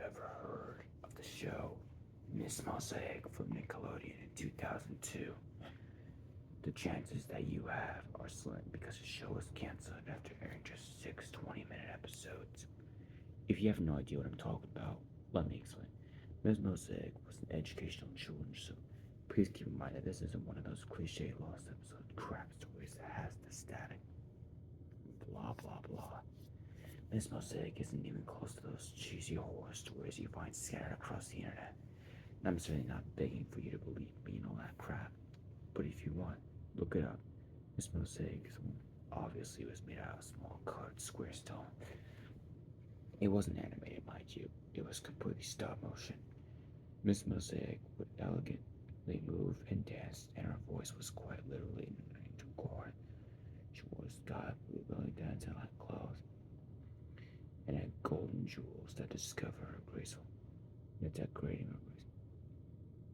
ever heard of the show Miss Mosaic from Nickelodeon in 2002, the chances that you have are slim because the show was canceled after airing just 6 20-minute episodes. If you have no idea what I'm talking about, let me explain. Miss Mosaic was an educational children's show. Please keep in mind that this isn't one of those cliche lost episode crap stories that has the static blah blah blah. Miss Mosaic isn't even close to those cheesy horror stories you find scattered across the internet. And I'm certainly not begging for you to believe me and all that crap. But if you want, look it up. Miss Mosaic obviously was made out of small colored square stone. It wasn't animated, mind you. It was completely stop motion. Miss Mosaic would elegantly move and dance, and her voice was quite literally an angel chord. She wore sky blue belly dancing like clothes, and had golden jewels that discover her graceful, yet decorating her grace.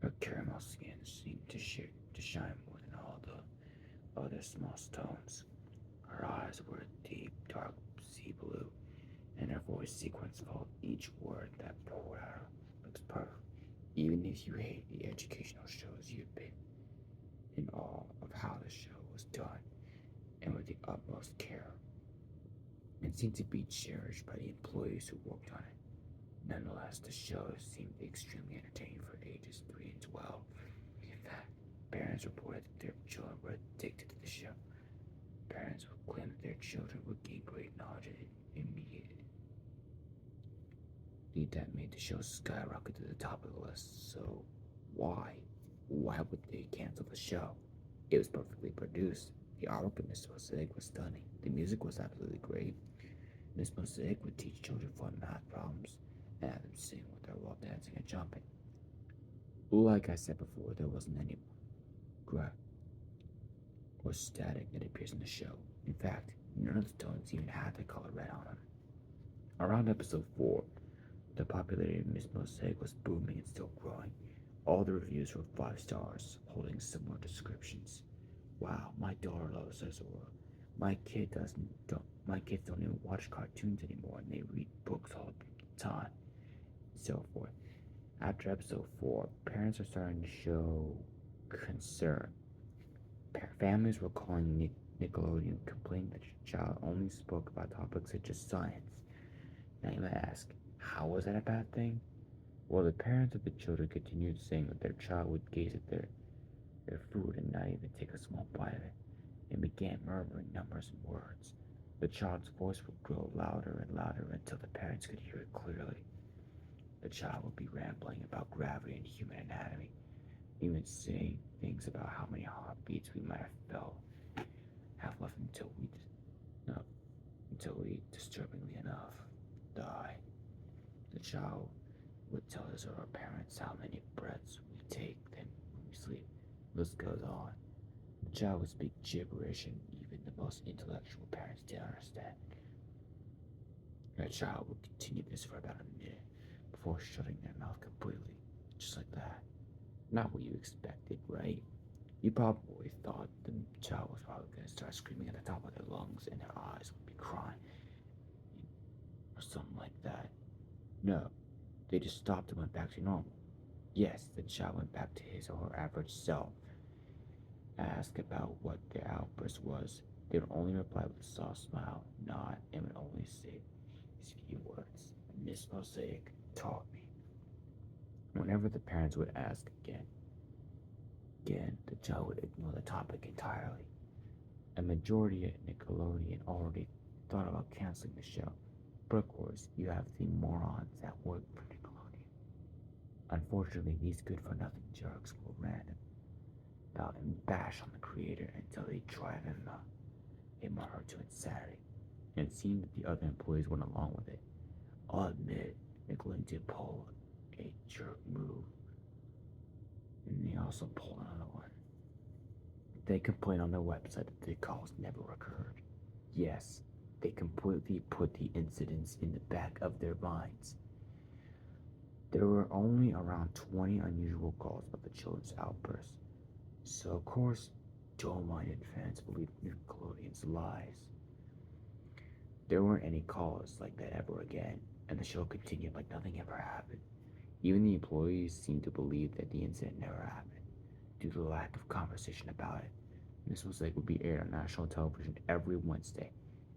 Her caramel skin seemed to shine more than all the other small stones. Her eyes were deep, dark sea blue, and her voice sequence followed each word that poured out her lips perfect. Even if you hate the educational shows, you've been in awe of how the show was done, and with the utmost care. It seemed to be cherished by the employees who worked on it. Nonetheless, the show seemed extremely entertaining for ages 3 and 12. In fact, parents reported that their children were addicted to the show. Parents would claim that their children would gain great knowledge immediately. That made the show skyrocket to the top of the list. So, why? Why would they cancel the show? It was perfectly produced. The artwork in Miss Mosaic was stunning. The music was absolutely great. Miss Mosaic would teach children fun math problems and have them sing with her while dancing and jumping. Like I said before, there wasn't any graph or static that appears in the show. In fact, none of the stones even had the color red on them. Around episode 4, the popularity of Miss Mosaic was booming and still growing. All the reviews were 5 stars, holding similar descriptions. Wow, my daughter loves Assirac. My kids don't even watch cartoons anymore, and they read books all the time, and so forth. After episode 4, parents are starting to show concern. Families were calling Nickelodeon, complaining that your child only spoke about topics such as science. Now you might ask, how was that a bad thing? Well, the parents of the children continued saying that their child would gaze at their food and not even take a small bite of it, and began murmuring numbers and words. The child's voice would grow louder and louder until the parents could hear it clearly. The child would be rambling about gravity and human anatomy, even saying things about how many heartbeats we might have left until we, disturbingly enough, die. The child would tell us or our parents how many breaths we take then when we sleep. The list goes on. The child would speak gibberish, and even the most intellectual parents didn't understand. The child would continue this for about a minute before shutting their mouth completely, just like that. Not what you expected, right? You probably thought the child was probably going to start screaming at the top of their lungs and their eyes would be crying, or something like that. No, they just stopped and went back to normal. Yes, the child went back to his or her average self. Asked about what their outburst was, they would only reply with a soft smile, nod, and would only say these few words: Miss Mosaic taught me. Whenever the parents would ask again, the child would ignore the topic entirely. A majority at Nickelodeon already thought about canceling the show, but of course, you have the morons that work for Nickelodeon. Unfortunately, these good-for-nothing jerks will random about and bash on the creator until they drive him to insanity. And it seemed that the other employees went along with it. I'll admit, Nickelodeon did pull a jerk move, and they also pulled another one. They complained on their website that the calls never occurred. Yes, they completely put the incidents in the back of their minds. There were only around 20 unusual calls about the children's outbursts, so of course, dull-minded fans believed Nickelodeon's lies. There weren't any calls like that ever again. and the show continued like nothing ever happened. Even the employees seemed to believe that the incident never happened. Due to the lack of conversation about it, Miss Mosaic would be aired on national television every Wednesday.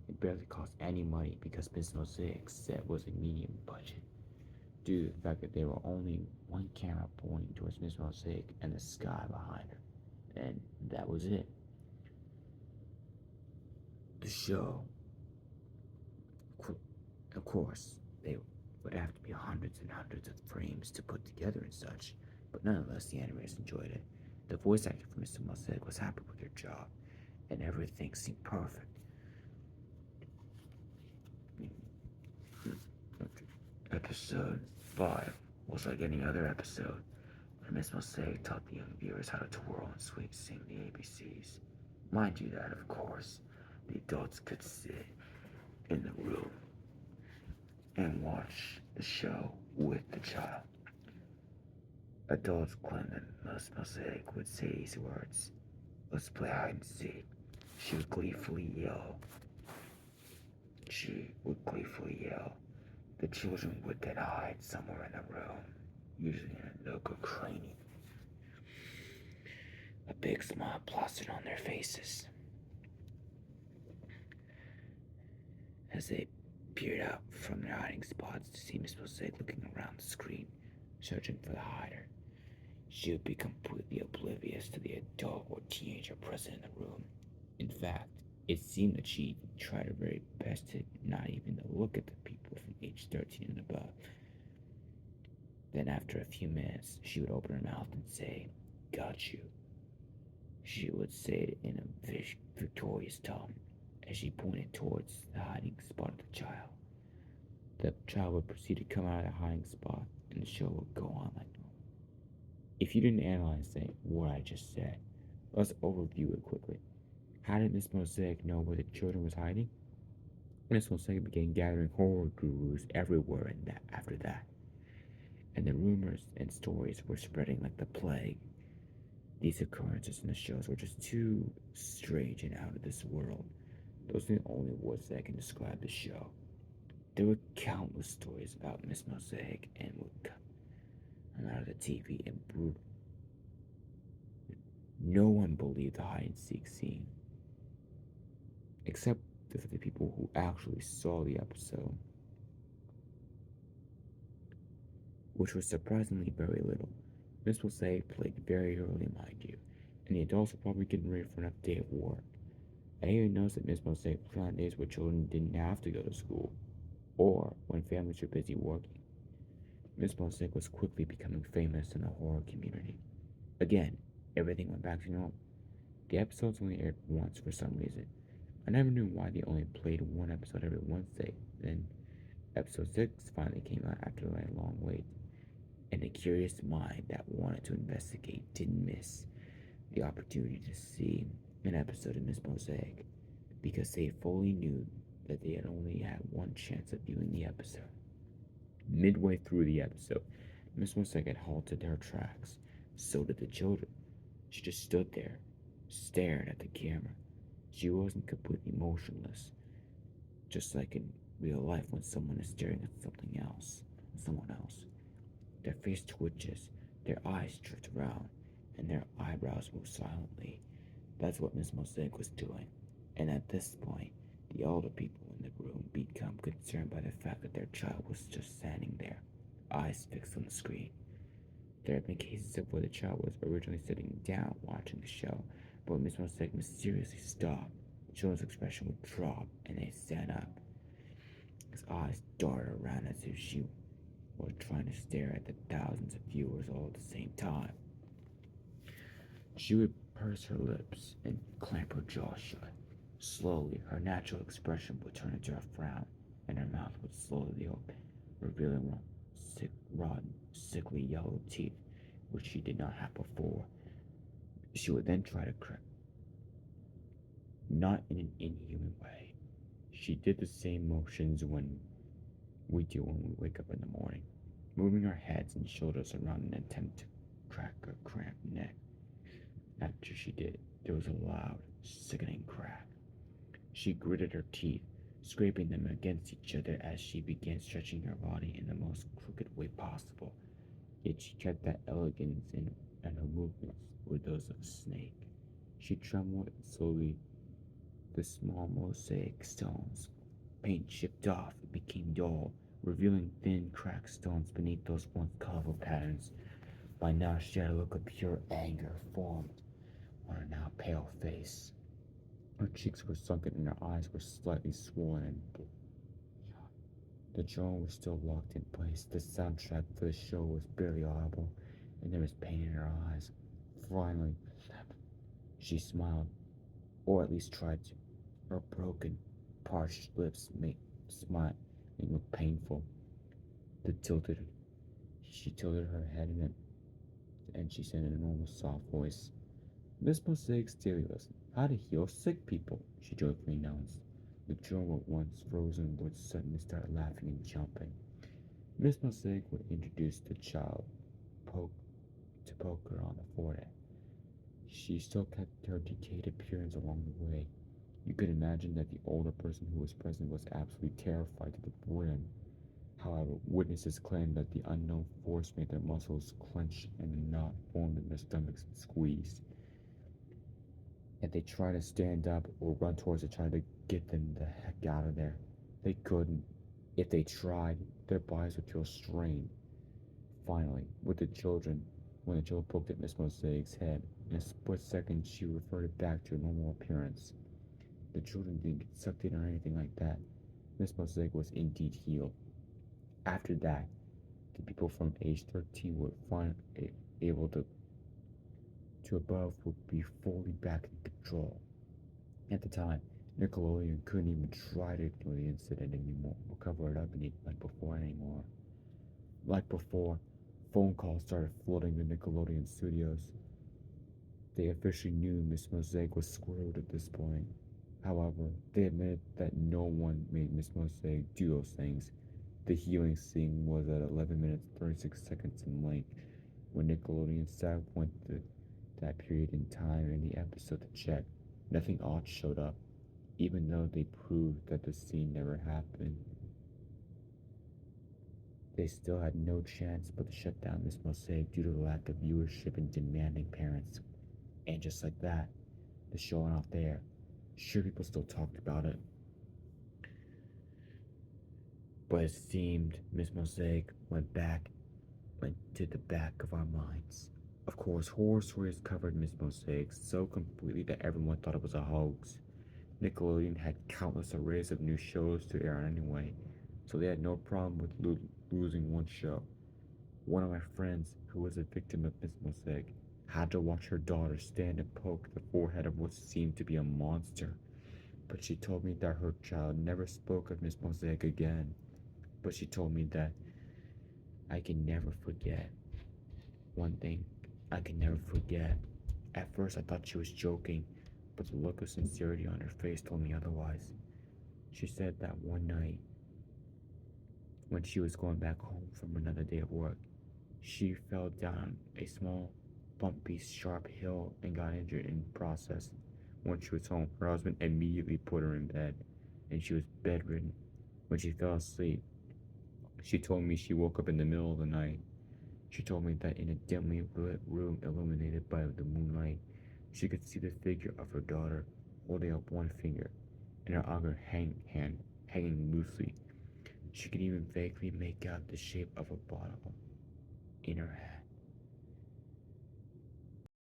It barely cost any money because Miss Mosaic's set was a medium budget, due to the fact that there were only one camera pointing towards Miss Mosaic and the sky behind her. And that was it. The show, of course, they would have to be hundreds and hundreds of frames to put together and such, but nonetheless, the animators enjoyed it. The voice actor for Mr. Mosaic was happy with their job, and everything seemed perfect. Episode 5 was like any other episode, where Miss Mosaic taught the young viewers how to twirl and sing the ABCs. Mind you that, of course, the adults could sit in the room and watch the show with the child. Adults claimed that Miss Mosaic would say these words: "Let's play hide and seek." She would gleefully yell. The children would then hide somewhere in the room, usually in a nook or cranny. A big smile plastered on their faces as they peered out from their hiding spots to see Miss Mosaic looking around the screen, searching for the hider. She would be completely oblivious to the adult or teenager present in the room. In fact, it seemed that she tried her very best to not even look at the people from age 13 and above. Then after a few minutes, she would open her mouth and say, "Got you." She would say it in a victorious tone as she pointed towards the hiding spot of the child. The child would proceed to come out of the hiding spot, and the show would go on like normal. If you didn't analyze what I just said, let's overview it quickly. How did Miss Mosaic know where the children was hiding? Miss Mosaic began gathering horror gurus everywhere after that, and the rumors and stories were spreading like the plague. These occurrences in the shows were just too strange and out of this world. Those are the only words that can describe the show. There were countless stories about Miss Mosaic and would come out of the TV and brutal. No one believed the hide and seek scene, except for the people who actually saw the episode, which was surprisingly very little. Miss Mosaic played very early, mind you, and the adults were probably getting ready for another day of work. I even noticed that Miss Mosaic played on days where children didn't have to go to school, or when families were busy working. Miss Mosaic was quickly becoming famous in the horror community. Again, everything went back to normal. The episodes only aired once for some reason. I never knew why they only played one episode every Wednesday. Then, episode 6 finally came out after a long wait, and a curious mind that wanted to investigate didn't miss the opportunity to see an episode of Miss Mosaic, because they fully knew that they had only had one chance of viewing the episode. Midway through the episode, Miss Mosaic had halted her tracks. So did the children. She just stood there, staring at the camera. She wasn't completely motionless, just like in real life when someone is staring at someone else. Their face twitches, their eyes drift around, and their eyebrows move silently. That's what Miss Mosaic was doing. And at this point, the older people in the room become concerned by the fact that their child was just standing there, eyes fixed on the screen. There have been cases of where the child was originally sitting down watching the show, but when Miss Mosaic mysteriously stopped, the children's expression would drop and they'd stand up. His eyes darted around as if she were trying to stare at the thousands of viewers all at the same time. She would purse her lips and clamp her jaw shut. Slowly, her natural expression would turn into a frown, and her mouth would slowly open, revealing rotten, sickly yellow teeth, which she did not have before. She would then try to crack, not in an inhuman way. She did the same motions we do when we wake up in the morning, moving her heads and shoulders around in an attempt to crack her cramped neck. After she did, there was a loud, sickening crack. She gritted her teeth, scraping them against each other as she began stretching her body in the most crooked way possible. Yet she kept that elegance in, and her movements were those of a snake. She trembled, and slowly the small mosaic stones paint chipped off and became dull, revealing thin, cracked stones beneath those once colorful patterns. By now she had a look of pure anger formed on her now pale face. Her cheeks were sunken and her eyes were slightly swollen and the drone was still locked in place. The soundtrack for the show was barely audible, and there was pain in her eyes. Finally, she smiled, or at least tried to. Her broken, parched lips made smile and look painful. The tilted, she tilted her head and she said in a normal, soft voice, "Miss Mosaic's daily lesson: how to heal sick people," she joyfully announced. The drone at once frozen would suddenly start laughing and jumping. Miss Mosaic would introduce the child poke to poke her on the forehead. She still kept her decayed appearance along the way. You could imagine that the older person who was present was absolutely terrified to the brim. However, witnesses claimed that the unknown force made their muscles clench and a knot formed in their stomachs and squeezed. If they tried to stand up or run towards it, trying to get them the heck out of there, they couldn't. If they tried, their bodies would feel strained. Finally, when the children poked at Miss Mosaic's head, in a split second she reverted back to her normal appearance. The children didn't get sucked in or anything like that. Miss Mosaic was indeed healed. After that, the people from age 13 would find able to above would be fully back in control. At the time, Nickelodeon couldn't even try to ignore the incident anymore or cover it up like before anymore. Like before, phone calls started flooding the Nickelodeon studios. They officially knew Miss Mosaic was screwed at this point. However, they admitted that no one made Miss Mosaic do those things. The healing scene was at 11 minutes 36 seconds in length. When Nickelodeon staff went to that period in time in the episode to check, nothing odd showed up, even though they proved that the scene never happened. They still had no chance but to shut down Miss Mosaic due to the lack of viewership and demanding parents. And just like that, the show went off there. Sure, people still talked about it, but it seemed Miss Mosaic went to the back of our minds. Of course, horror stories covered Miss Mosaic so completely that everyone thought it was a hoax. Nickelodeon had countless arrays of new shows to air anyway, so they had no problem with losing one show. One of my friends, who was a victim of Miss Mosaic, had to watch her daughter stand and poke the forehead of what seemed to be a monster. But she told me that her child never spoke of Miss Mosaic again. But she told me that I can never forget. One thing I can never forget. At first I thought she was joking, but the look of sincerity on her face told me otherwise. She said that one night, when she was going back home from another day of work, she fell down a small, bumpy, sharp hill and got injured in the process. When she was home, her husband immediately put her in bed, and she was bedridden. When she fell asleep, she told me she woke up in the middle of the night. She told me that in a dimly lit room illuminated by the moonlight, she could see the figure of her daughter holding up one finger and her other hand hanging loosely. She could even vaguely make out the shape of a bottle in her hand.